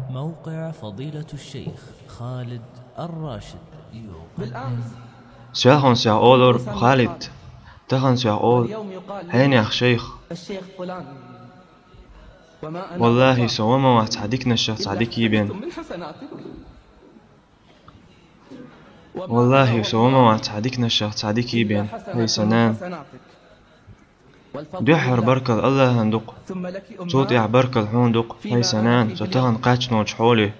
موقع فضيلة الشيخ خالد الراشد يقدم. سياخن سيا أولور خالد تخن سيا أول هين يا شيخ والله سوما واتعديك نشا تعديك يبين والله سوما واتعديك نشا تعديك يبين هي سنان دحر بركل الله هندق صوت يع بركل هوندق هي سنان ستهن قاتش نوج حولي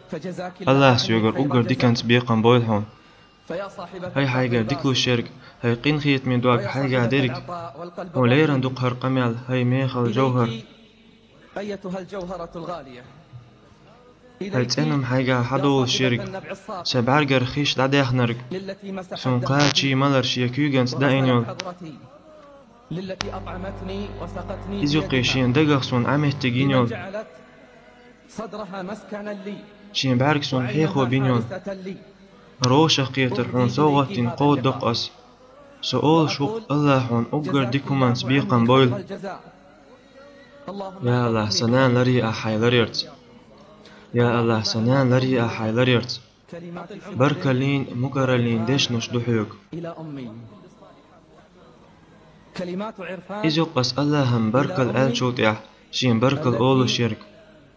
الله سيوغر أقر ديكانت بيقن بويلهون هاي حاجة ديكو الشرك هاي قين خيت من دواك حاجة ديرك وليرن دق هر قميل هاي ميخ الجوهر أيتها الجوهرة الغالية هاي تنم حاجة حدو الشرك سبعرقر خيش داديخ نرق سنقاتشي ملرش يكيوغنس دائنيول للتي أطعمتني وسقتني إزو قيشين دقق سون عمه تقينيول صدرها مسكنا لي شين بعرق سون حيخ وبينيول روش قيتر حون صوغتين قود دقس سؤال شوق الله حون أقر ديكومان سبيقا بويل يا الله سنان لري أحاي لريرت يا الله سنان لري أحاي لريرت بركلين مقرلين ديش نشدحوك إزو قس الله هم بركل آل شوتيح شين بركل أولو شرك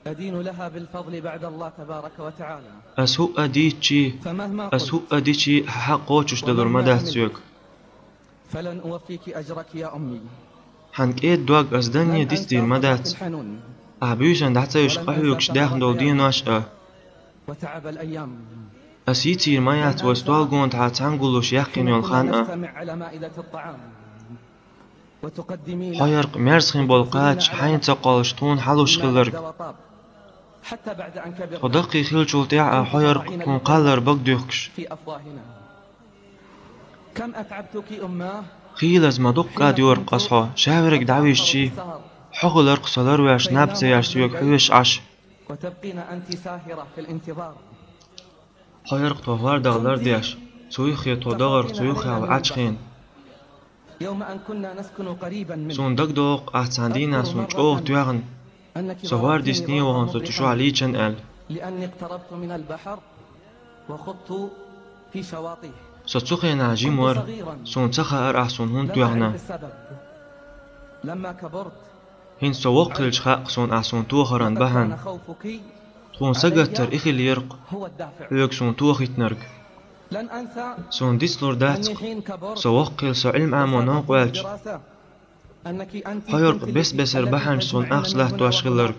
أدين لها بالفضل بعد الله تبارك وتعالى أسهو أديتشي حق وچوش دلور مدهت سيوك فلن أوفيك أجرك يا أمي حنك إيد دواق أزدانية ديستير مدهت أعبيوشان دحتا يشقحيوكش داخن دول دين واشقا وتعب الأيام أسيتير مايات وستوال قونت عاتانقلوش يحقين يولخانقا حيرق ميرسخين بولقاتش حين تقالشتون حلوش خلرق ودقي خيل شولتيع حيرق كون قالر بقديوكش كم أتعبتك أماه خيلز ما دقا ديور قصحو شاورك دعويش شي حقل ارقصلر وياش نابسي ياش سيوك حيوش عش وتبقين أنت ساهرة في الانتظار حيرق طوار دغلر دياش سويخي طودغر سويخي او عجخين يوم أن كنا نسكن قريبا منه سون دقدوق أحساندينا سون شوه تيغن سوار ديسني وهون ستشو عليشن قال لأني اقتربت من البحر وخضت في شواطئه ستسوخي ناجي مور سون تخا أرح سون هون تيغنا لما كبرت هين سوق الشخاق سون أحسون توخران بهن تخون سجت تريخي ليرق يوك سون توخي تنرق لن أنسى سون ديسلور داتق سوقل سو علم آموناق والج حيرق بس ربحان سون أخش له تواشغلرق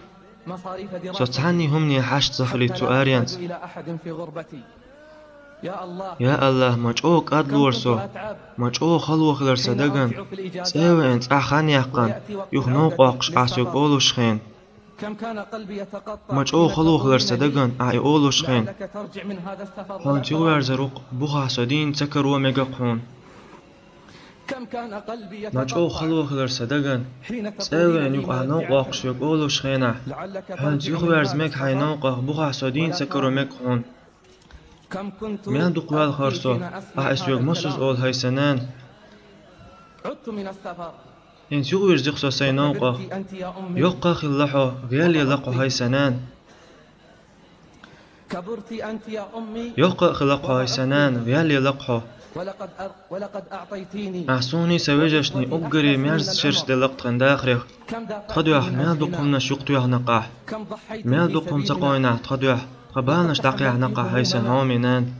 سو تعني همني حاشت زخلي تو آريانس يا الله مجعوك أدلور سو مجعو خلو خلر صدقن سيوه انت أخان يحقن يخنوق واقش عسيوك أولو شخين مجعو خلو خلر صدقن أعي أولو شخين هون تيوار زروق بوخا سدين تكر وميقاقحون مجعو خلو خلر صدقن سيوه ان يقع نوق واقش يوك أولو شخينة هون تيوار زميك حي نوقه بوخا سدين تكر وميقاقحون ميان دقوال خارسو أحسيوك مصوص أول هاي سنان إن سيغوير زيقسو سينوقه يوقا خلحو غيالي لقو هاي سنان يوقا خلقو هاي سنان غيالي لقو أحسوني سويجشني أقري ميرز شرش دي لقت غنداخريخ تخدوح ميال دقومنا شوقتوح نقاح ميال دقوم تقوينح تخدوح قبالنش دقيح نقاح هاي سنهومي نان